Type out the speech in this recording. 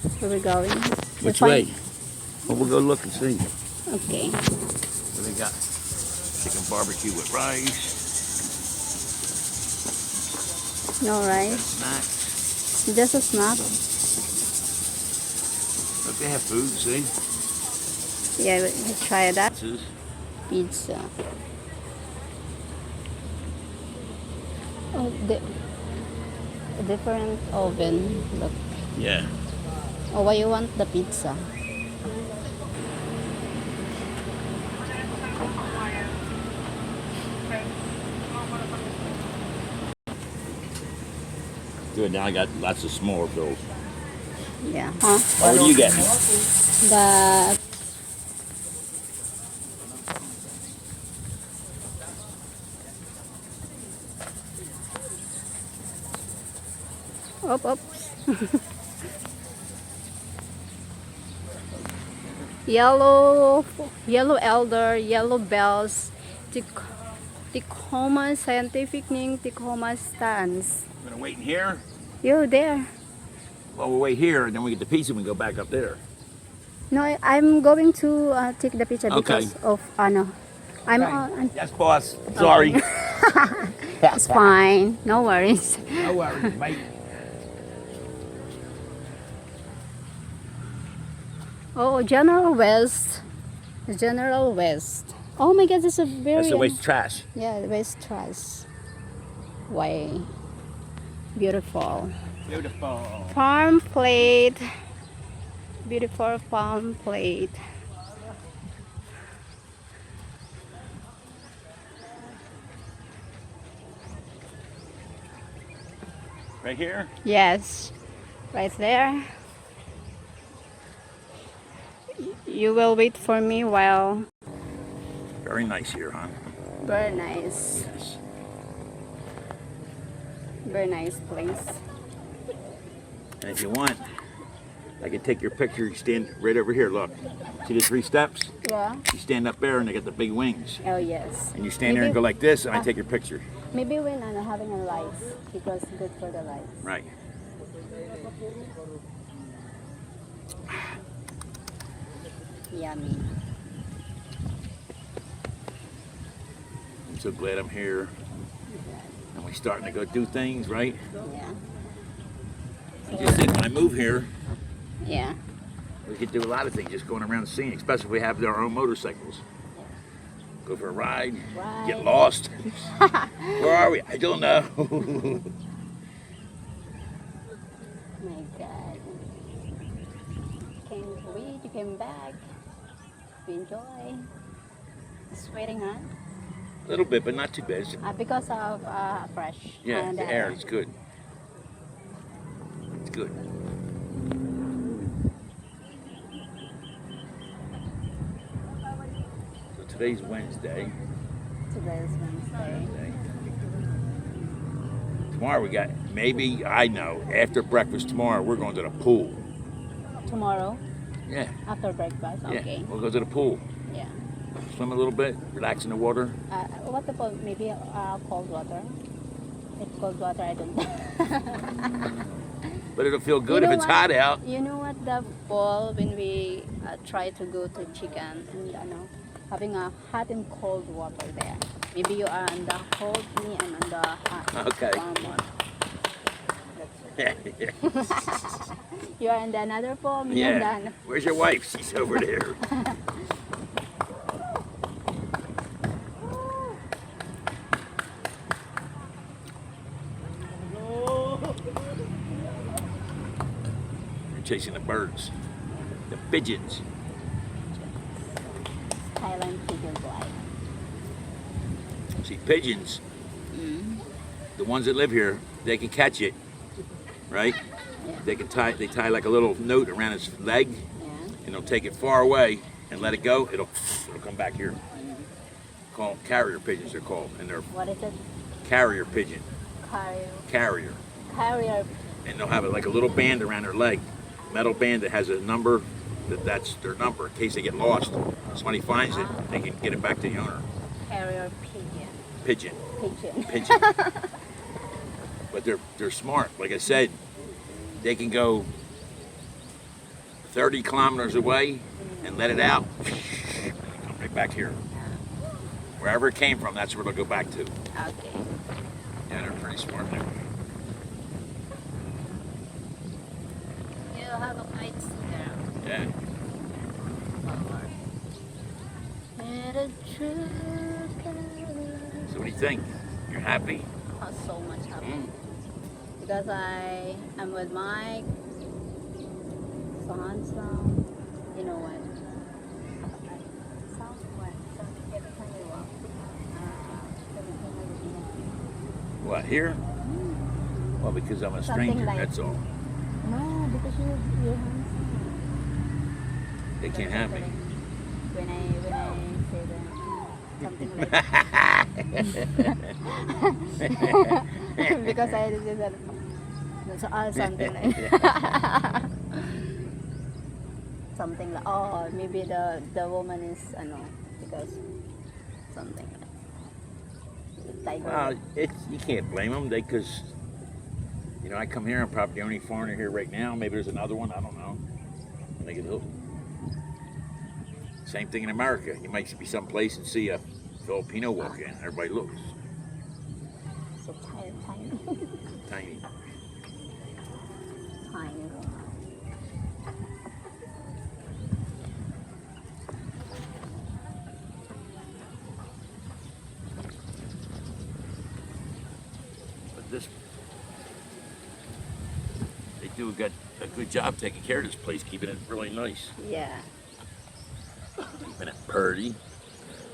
Where we going? Which way? Well, we'll go look and see. Okay. What they got? Chicken barbecue with rice. No rice. Snacks. Just a snack. Look, they have food, see? Yeah, we try that. This is Pizza. Oh, the different oven. Look. yeah. Oh, why you want the pizza? Good, now I got lots of smaller bills. Yeah. Huh? Oh, what do you get? The Up. Yellow elder, yellow bells, Tacoma scientific name, Tacoma stands. We're gonna wait in here. You there? Well, we'll wait here, and then we get the pizza and we go back up there. No, I'm going to take the picture Okay. because of no. I'm Yes, boss. Sorry. it's fine. No worries. No worries, mate. Oh, General West. General West. Oh my God, this is a very... That's the waste of trash. Yeah, the West trash. Way. Beautiful. Beautiful. Farm plate. Beautiful farm plate. Right here? Yes, right there. You will wait for me while... Very nice here, huh? Very nice. Yes. Very nice place. And if you want, I can take your picture. You stand right over here. Look. See the 3 steps? Yeah. You stand up there and they got the big wings. Oh, yes. And you stand there and go like this and I take your picture. Maybe when I'm having a rice, because good for the rice. Right. Yummy. I'm so glad I'm here. And we're starting to go do things, right? Yeah. I just think when I move here, Yeah. we could do a lot of things just going around the scene, especially if we have our own motorcycles. Go for a ride, get lost. Where are we? I don't know. My God. Can't wait, you came back. We enjoy. It's waiting, huh? A little bit, but not too bad. Because of fresh. Yeah, and, the air is good. It's good. So today's Wednesday. Today's Wednesday. Tomorrow we got, maybe, I know, after breakfast tomorrow, we're going to the pool. Tomorrow, Yeah, after breakfast, yeah. okay. We'll go to the pool. Yeah. Swim a little bit, relax in the water. What about maybe cold water? If cold water, I don't know. But it'll feel good You if know it's what? hot out. You know what, the fall when we try to go to chicken and having a hot and cold water there. Maybe you are on the cold, me I'm on the hot. Okay. Warm one. You are in the another pool, me Yeah. and then. Where's your wife? She's over there. You're chasing the birds. The pigeons. Thailand pigeons like. See, pigeons, the ones that live here, they can catch it, right? Yeah. They tie like a little note around its leg, Yeah. and they'll take it far away and let it go. It'll come back here. Called carrier pigeons, they're called, and they're What is it? carrier pigeon, Carrier. carrier, and they'll have like a little band around their leg, metal band that has a number. That's their number in case they get lost. Somebody finds it, they can get it back to the owner. Carrier pigeon. Pigeon. Pigeon. Pigeon. But they're smart. Like I said, they can go 30 kilometers away and let it out. Come right back here. Wherever it came from, that's where it'll go back to. Okay. Yeah, they're pretty smart there. You have a kites there. Yeah. So what do you think? You're happy? I'm so much happy. Mm. Because I'm with my sons now. You know what? Sounds what? Something every time we walk. What, here? Well, because I'm a Something stranger, like- that's all. No, because you're handsome. They can't have me. When I say that, something like because I did that. Something like something like maybe the woman is because something like tiger. Well, you can't blame them. Because, I come here, I'm probably the only foreigner here right now. Maybe there's another one, I don't know. They can look. Same thing in America. You might be someplace and see a Filipino walk in. Everybody looks. So tiny. Tiny. Tiny. But they do got a good job taking care of this place, keeping it really nice. Yeah. Keeping it purty.